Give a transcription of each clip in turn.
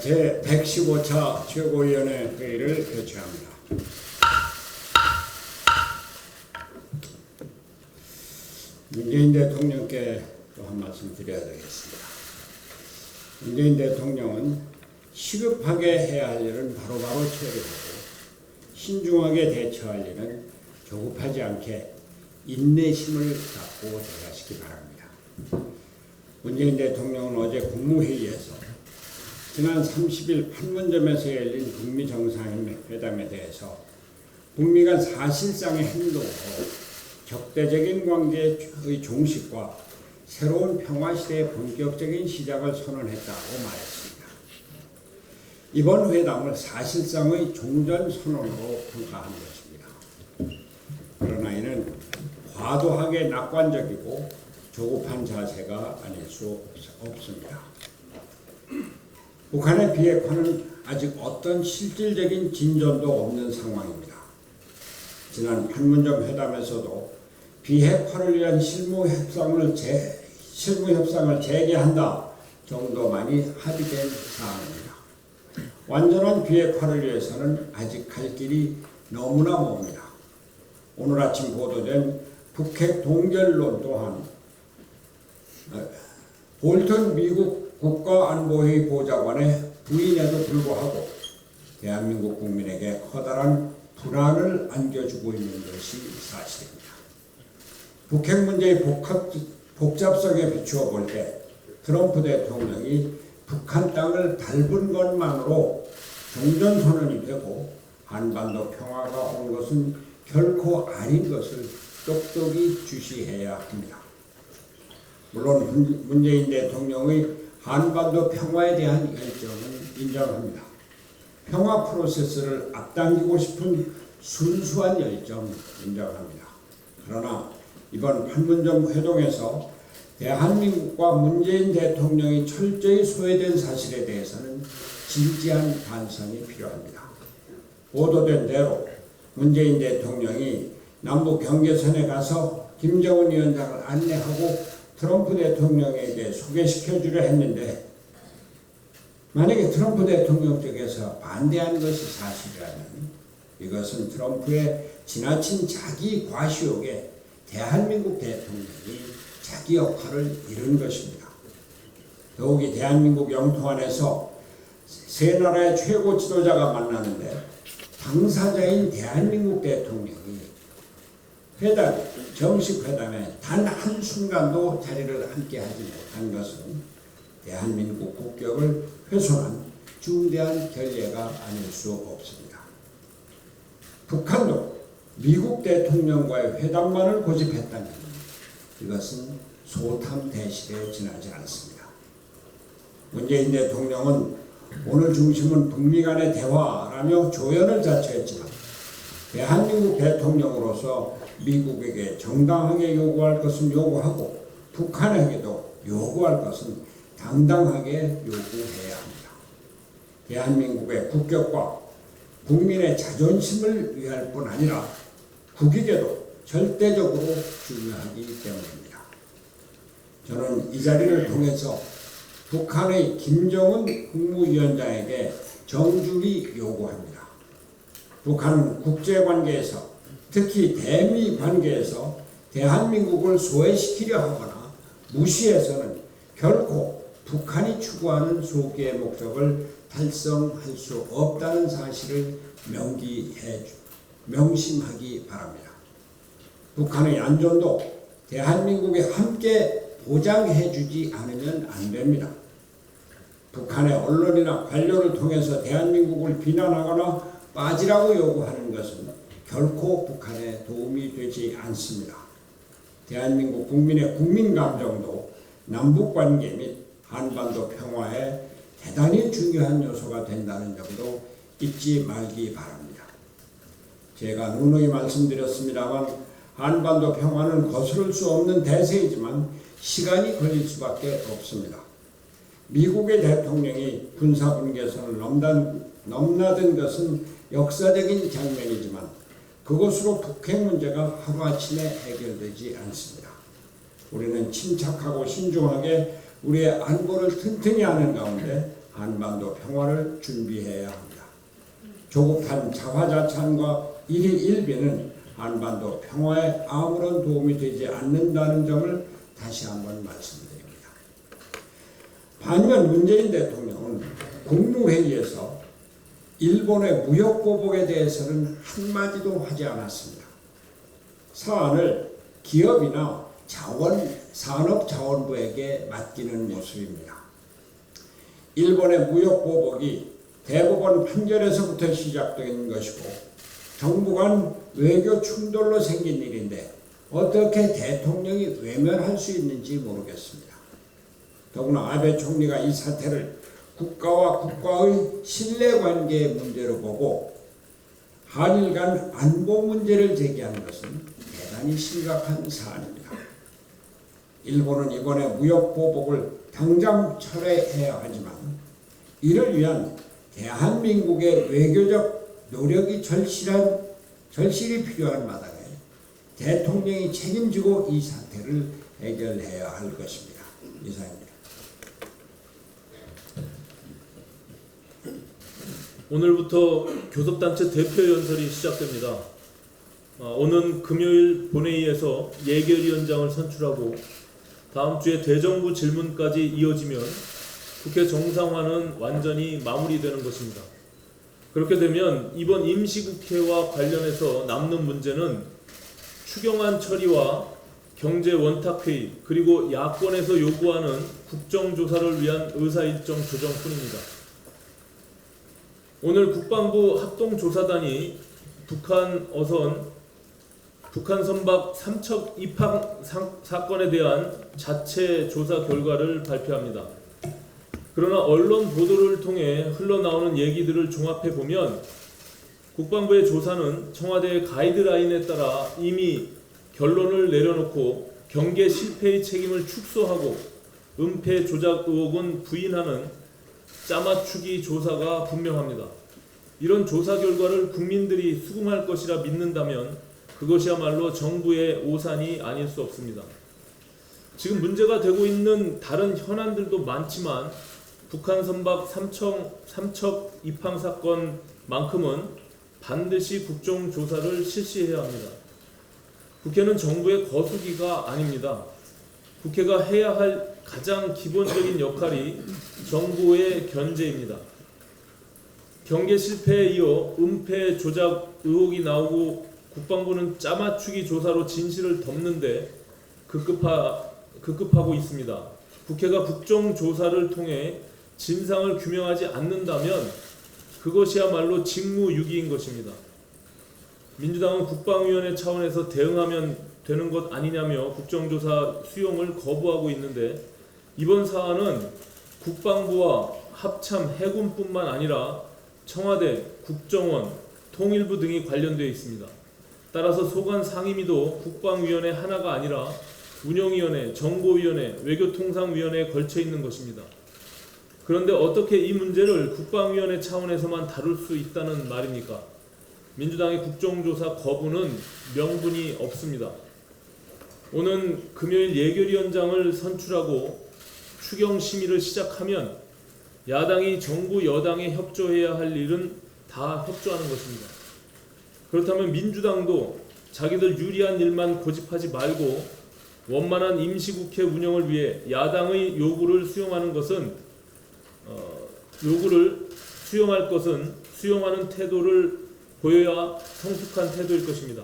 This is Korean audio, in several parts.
제 115차 최고위원회 회의를 개최합니다. 문재인 대통령께 또 한 말씀 드려야 되겠습니다. 문재인 대통령은 시급하게 해야 할 일은 바로바로 처리하고 신중하게 대처할 일은 조급하지 않게 인내심을 갖고 대하시기 바랍니다. 문재인 대통령은 어제 국무회의에서 지난 30일 판문점에서 열린 북미 정상회담에 대해서 북미 간 사실상의 행동으로 적대적인 관계의 종식과 새로운 평화시대의 본격적인 시작을 선언했다고 말했습니다. 이번 회담을 사실상의 종전선언으로 평가한 것입니다. 그러나 이는 과도하게 낙관적이고 조급한 자세가 아닐 수 없습니다. 북한의 비핵화는 아직 어떤 실질적인 진전도 없는 상황입니다. 지난 판문점 회담에서도 비핵화를 위한 실무 협상을 재개한다 정도만이 합의된 사항입니다. 완전한 비핵화를 위해서는 아직 갈 길이 너무나 멉니다. 오늘 아침 보도된 북핵 동결론 또한 볼턴 미국 국가안보회의 보좌관의 부인에도 불구하고 대한민국 국민에게 커다란 불안을 안겨주고 있는 것이 사실입니다. 북핵 문제의 복잡성에 비추어 볼 때 트럼프 대통령이 북한 땅을 밟은 것만으로 종전선언이 되고 한반도 평화가 온 것은 결코 아닌 것을 똑똑히 주시해야 합니다. 물론 문재인 대통령의 한반도 평화에 대한 열정은 인정합니다. 평화 프로세스를 앞당기고 싶은 순수한 열정 인정합니다. 그러나 이번 판문점 회동에서 대한민국과 문재인 대통령이 철저히 소외된 사실에 대해서는 진지한 반성이 필요합니다. 보도된 대로 문재인 대통령이 남북 경계선에 가서 김정은 위원장을 안내하고 트럼프 대통령에게 소개시켜주려 했는데 만약에 트럼프 대통령 쪽에서 반대하는 것이 사실이라면 이것은 트럼프의 지나친 자기 과시욕에 대한민국 대통령이 자기 역할을 잃은 것입니다. 더욱이 대한민국 영토 안에서 세 나라의 최고 지도자가 만나는데 당사자인 대한민국 대통령이 정식 회담에 단 한순간도 자리를 함께 하지 못한 것은 대한민국 국격을 훼손한 중대한 결례가 아닐 수 없습니다. 북한도 미국 대통령과의 회담만을 고집했다면 이것은 소탐 대실에 지나지 않습니다. 문재인 대통령은 오늘 중심은 북미 간의 대화라며 조연을 자처했지만 대한민국 대통령으로서 미국에게 정당하게 요구할 것은 요구하고 북한에게도 요구할 것은 당당하게 요구해야 합니다. 대한민국의 국격과 국민의 자존심을 위할 뿐 아니라 국익에도 절대적으로 중요하기 때문입니다. 저는 이 자리를 통해서 북한의 김정은 국무위원장에게 정중히 요구합니다. 북한은 국제관계에서 특히 대미 관계에서 대한민국을 소외시키려 하거나 무시해서는 결코 북한이 추구하는 소기의 목적을 달성할 수 없다는 사실을 명심하기 바랍니다. 북한의 안전도 대한민국에 함께 보장해주지 않으면 안 됩니다. 북한의 언론이나 관료를 통해서 대한민국을 비난하거나 빠지라고 요구하는 것은 결코 북한에 도움이 되지 않습니다. 대한민국 국민의 국민감정도 남북관계 및 한반도 평화에 대단히 중요한 요소가 된다는 점도 잊지 말기 바랍니다. 제가 누누이 말씀드렸습니다만 한반도 평화는 거스를 수 없는 대세이지만 시간이 걸릴 수밖에 없습니다. 미국의 대통령이 군사분계선을 넘나든 것은 역사적인 장면이지만 그것으로 북핵 문제가 하루아침에 해결되지 않습니다. 우리는 침착하고 신중하게 우리의 안보를 튼튼히 하는 가운데 한반도 평화를 준비해야 합니다. 조급한 자화자찬과 일희일비는 한반도 평화에 아무런 도움이 되지 않는다는 점을 다시 한번 말씀드립니다. 반면 문재인 대통령은 국무회의에서 일본의 무역보복에 대해서는 한마디도 하지 않았습니다. 사안을 기업이나 산업자원부에게 맡기는 모습입니다. 일본의 무역보복이 대법원 판결에서부터 시작된 것이고 정부 간 외교 충돌로 생긴 일인데 어떻게 대통령이 외면할 수 있는지 모르겠습니다. 더구나 아베 총리가 이 사태를 국가와 국가의 신뢰관계의 문제로 보고 한일 간 안보 문제를 제기하는 것은 대단히 심각한 사안입니다. 일본은 이번에 무역보복을 당장 철회해야 하지만 이를 위한 대한민국의 외교적 노력이 절실히 필요한 마당에 대통령이 책임지고 이 사태를 해결해야 할 것입니다. 이상입니다. 오늘부터 교섭단체 대표연설이 시작됩니다. 오는 금요일 본회의에서 예결위원장을 선출하고 다음 주에 대정부 질문까지 이어지면 국회 정상화는 완전히 마무리되는 것입니다. 그렇게 되면 이번 임시국회와 관련해서 남는 문제는 추경안 처리와 경제 원탁회의 그리고 야권에서 요구하는 국정조사를 위한 의사일정 조정뿐입니다. 오늘 국방부 합동조사단이 북한 선박 3척 입항 사건에 대한 자체 조사 결과를 발표합니다. 그러나 언론 보도를 통해 흘러나오는 얘기들을 종합해 보면 국방부의 조사는 청와대의 가이드라인에 따라 이미 결론을 내려놓고 경계 실패의 책임을 축소하고 은폐 조작 의혹은 부인하는 짜맞추기 조사가 분명합니다. 이런 조사 결과를 국민들이 수긍할 것이라 믿는다면 그것이야말로 정부의 오산이 아닐 수 없습니다. 지금 문제가 되고 있는 다른 현안들도 많지만 북한 선박 3척 입항 사건만큼은 반드시 국정조사를 실시해야 합니다. 국회는 정부의 거수기가 아닙니다. 국회가 해야 할 가장 기본적인 역할이 정부의 견제입니다. 경계 실패에 이어 은폐 조작 의혹이 나오고 국방부는 짜맞추기 조사로 진실을 덮는데 급급하고 있습니다. 국회가 국정조사를 통해 진상을 규명하지 않는다면 그것이야말로 직무유기인 것입니다. 민주당은 국방위원회 차원에서 대응하면 되는 것 아니냐며 국정조사 수용을 거부하고 있는데 이번 사안은 국방부와 합참 해군뿐만 아니라 청와대, 국정원, 통일부 등이 관련되어 있습니다. 따라서 소관 상임위도 국방위원회 하나가 아니라 운영위원회, 정보위원회, 외교통상위원회에 걸쳐 있는 것입니다. 그런데 어떻게 이 문제를 국방위원회 차원에서만 다룰 수 있다는 말입니까? 민주당의 국정조사 거부는 명분이 없습니다. 오는 금요일 예결위원장을 선출하고 추경 심의를 시작하면 야당이 정부 여당에 협조해야 할 일은 다 협조하는 것입니다. 그렇다면 민주당도 자기들 유리한 일만 고집하지 말고 원만한 임시국회 운영을 위해 야당의 요구를 수용하는 것은 수용하는 태도를 보여야 성숙한 태도일 것입니다.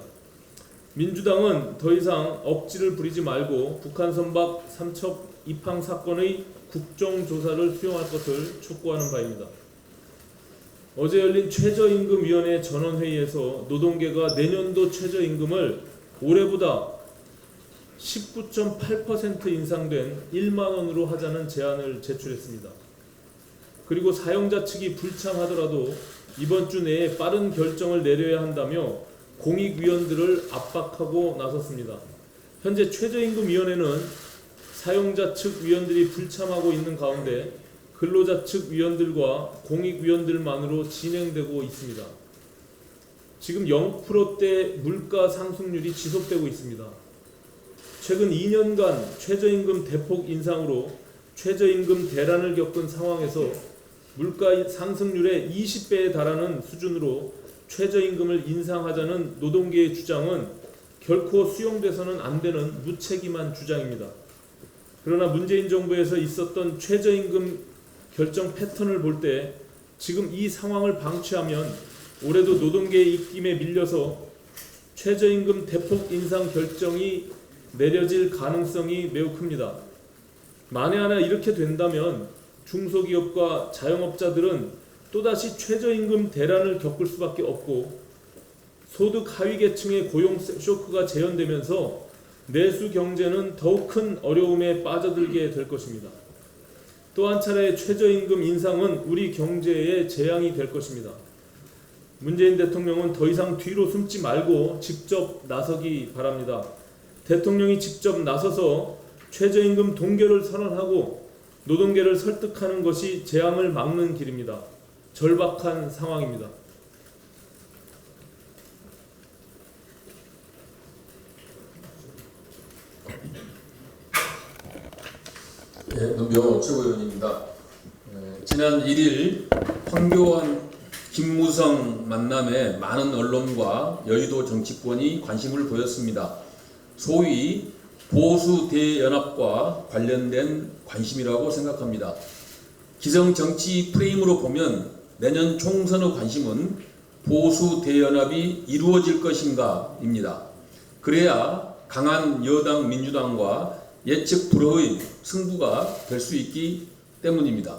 민주당은 더 이상 억지를 부리지 말고 북한 선박 3척 입항 사건의 국정조사를 수용할 것을 촉구하는 바입니다. 어제 열린 최저임금위원회 전원회의에서 노동계가 내년도 최저임금을 올해보다 19.8% 인상된 1만 원으로 하자는 제안을 제출했습니다. 그리고 사용자 측이 불참하더라도 이번 주 내에 빠른 결정을 내려야 한다며 공익위원들을 압박하고 나섰습니다. 현재 최저임금위원회는 사용자 측 위원들이 불참하고 있는 가운데 근로자 측 위원들과 공익위원들만으로 진행되고 있습니다. 지금 0%대 물가 상승률이 지속되고 있습니다. 최근 2년간 최저임금 대폭 인상으로 최저임금 대란을 겪은 상황에서 물가 상승률의 20배에 달하는 수준으로 최저임금을 인상하자는 노동계의 주장은 결코 수용돼서는 안 되는 무책임한 주장입니다. 그러나 문재인 정부에서 있었던 최저임금 결정 패턴을 볼 때 지금 이 상황을 방치하면 올해도 노동계의 입김에 밀려서 최저임금 대폭 인상 결정이 내려질 가능성이 매우 큽니다. 만에 하나 이렇게 된다면 중소기업과 자영업자들은 또다시 최저임금 대란을 겪을 수밖에 없고 소득 하위 계층의 고용 쇼크가 재현되면서 내수 경제는 더욱 큰 어려움에 빠져들게 될 것입니다. 또 한 차례의 최저임금 인상은 우리 경제에 재앙이 될 것입니다. 문재인 대통령은 더 이상 뒤로 숨지 말고 직접 나서기 바랍니다. 대통령이 직접 나서서 최저임금 동결을 선언하고 노동계를 설득하는 것이 재앙을 막는 길입니다. 절박한 상황입니다. 네, 문병호 최고위원입니다. 지난 1일 황교안, 김무성 만남에 많은 언론과 여의도 정치권이 관심을 보였습니다. 소위 보수 대연합과 관련된 관심이라고 생각합니다. 기성 정치 프레임으로 보면 내년 총선의 관심은 보수 대연합이 이루어질 것인가입니다. 그래야 강한 여당 민주당과 예측 불허의 승부가 될 수 있기 때문입니다.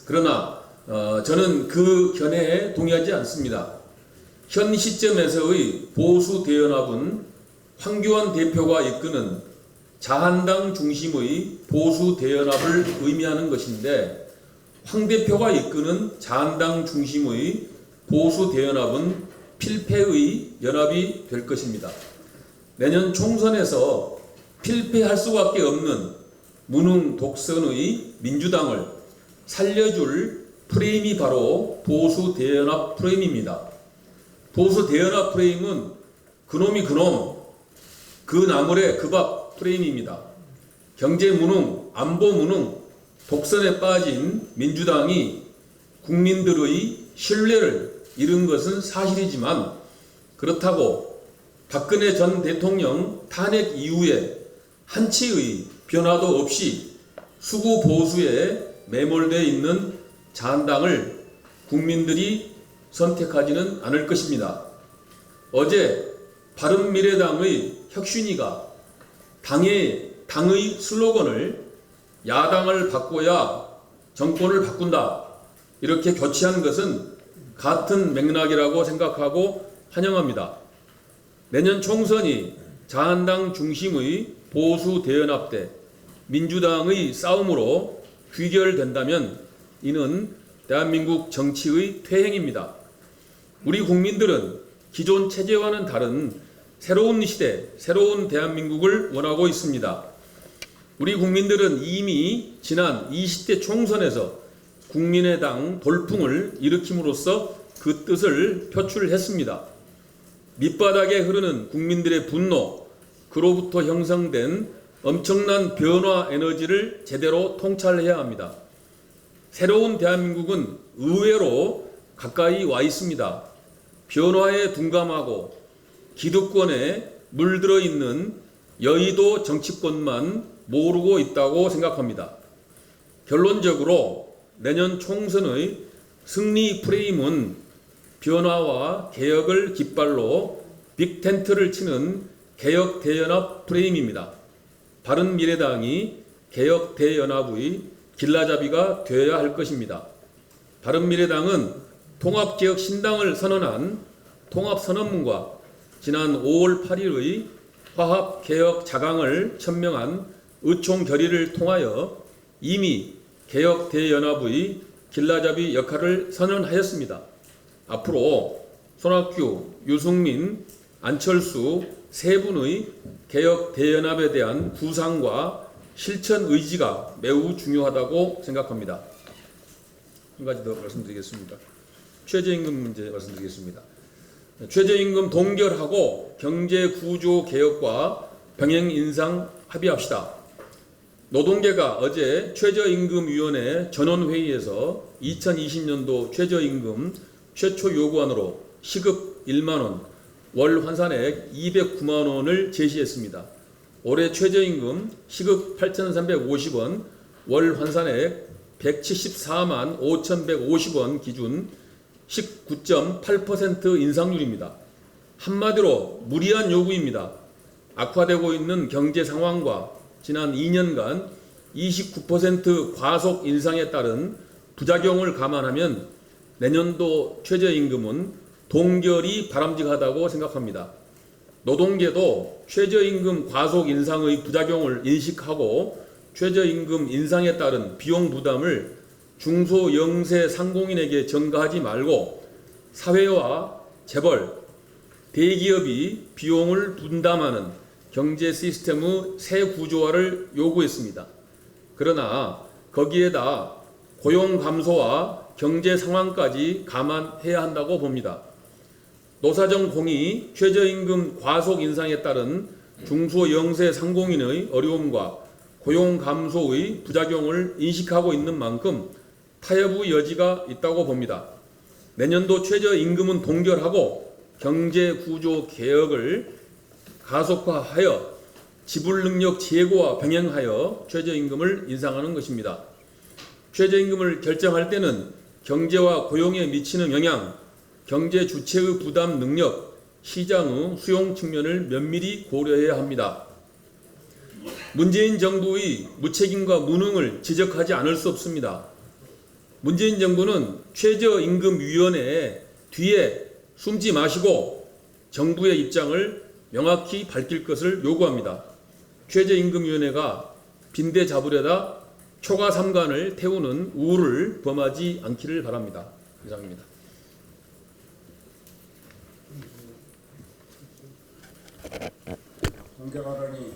그러나 저는 그 견해에 동의하지 않습니다. 현 시점에서의 보수 대연합은 황교안 대표가 이끄는 자한당 중심의 보수 대연합을 의미하는 것인데 황 대표가 이끄는 자한당 중심의 보수 대연합은 필패의 연합이 될 것입니다. 내년 총선에서 필패할 수밖에 없는 무능 독선의 민주당을 살려줄 프레임이 바로 보수 대연합 프레임입니다. 보수 대연합 프레임은 그놈이 그놈, 그 나물에 그 밥 프레임입니다. 경제 무능, 안보 무능, 독선에 빠진 민주당이 국민들의 신뢰를 잃은 것은 사실이지만 그렇다고 박근혜 전 대통령 탄핵 이후에 한치의 변화도 없이 수구 보수에 매몰되어 있는 자한당을 국민들이 선택하지는 않을 것입니다. 어제 바른미래당의 혁신위가 당의 슬로건을 야당을 바꿔야 정권을 바꾼다 이렇게 교체한 것은 같은 맥락이라고 생각하고 환영합니다. 내년 총선이 자한당 중심의 보수 대연합 대 민주당의 싸움으로 귀결된다면 이는 대한민국 정치의 퇴행입니다. 우리 국민들은 기존 체제와는 다른 새로운 시대, 새로운 대한민국을 원하고 있습니다. 우리 국민들은 이미 지난 20대 총선에서 국민의당 돌풍을 일으킴으로써 그 뜻을 표출했습니다. 밑바닥에 흐르는 국민들의 분노, 그로부터 형성된 엄청난 변화 에너지를 제대로 통찰해야 합니다. 새로운 대한민국은 의외로 가까이 와 있습니다. 변화에 둔감하고 기득권에 물들어 있는 여의도 정치권만 모르고 있다고 생각합니다. 결론적으로 내년 총선의 승리 프레임은 변화와 개혁을 깃발로 빅텐트를 치는 개혁 대연합 프레임입니다. 바른미래당이 개혁 대연합의 길라잡이가 되어야 할 것입니다. 바른미래당은 통합개혁 신당을 선언한 통합선언문과 지난 5월 8일의 화합개혁 자강을 천명한 의총 결의를 통하여 이미 개혁 대연합의 길라잡이 역할을 선언하였습니다. 앞으로 손학규, 유승민, 안철수 세 분의 개혁 대연합에 대한 구상과 실천 의지가 매우 중요하다고 생각합니다. 한 가지 더 말씀드리겠습니다. 최저임금 문제 말씀드리겠습니다. 최저임금 동결하고 경제구조 개혁과 병행 인상 합의합시다. 노동계가 어제 최저임금위원회 전원회의에서 2020년도 최저임금 최초 요구안으로 시급 1만원, 월 환산액 209만원을 제시했습니다. 올해 최저임금 시급 8,350원, 월 환산액 174만 5,150원 기준 19.8% 인상률입니다. 한마디로 무리한 요구입니다. 악화되고 있는 경제 상황과 지난 2년간 29% 과속 인상에 따른 부작용을 감안하면 내년도 최저임금은 동결이 바람직하다고 생각합니다. 노동계도 최저임금 과속 인상의 부작용을 인식하고 최저임금 인상에 따른 비용 부담을 중소 영세 상공인에게 전가하지 말고 사회와 재벌, 대기업이 비용을 분담하는 경제 시스템의 새 구조화를 요구했습니다. 그러나 거기에다 고용 감소와 경제 상황까지 감안해야 한다고 봅니다. 노사정 공의 최저임금 과속 인상에 따른 중소 영세 상공인의 어려움과 고용 감소의 부작용을 인식하고 있는 만큼 타협의 여지가 있다고 봅니다. 내년도 최저임금은 동결하고 경제구조 개혁을 가속화하여 지불능력 제고와 병행하여 최저임금을 인상하는 것입니다. 최저임금을 결정할 때는 경제와 고용에 미치는 영향, 경제 주체의 부담 능력, 시장의 수용 측면을 면밀히 고려해야 합니다. 문재인 정부의 무책임과 무능을 지적하지 않을 수 없습니다. 문재인 정부는 최저임금위원회 뒤에 숨지 마시고 정부의 입장을 명확히 밝힐 것을 요구합니다. 최저임금위원회가 빈대 잡으려다 초과 삼간을 태우는 우를 범하지 않기를 바랍니다. 이상입니다. 공개발언이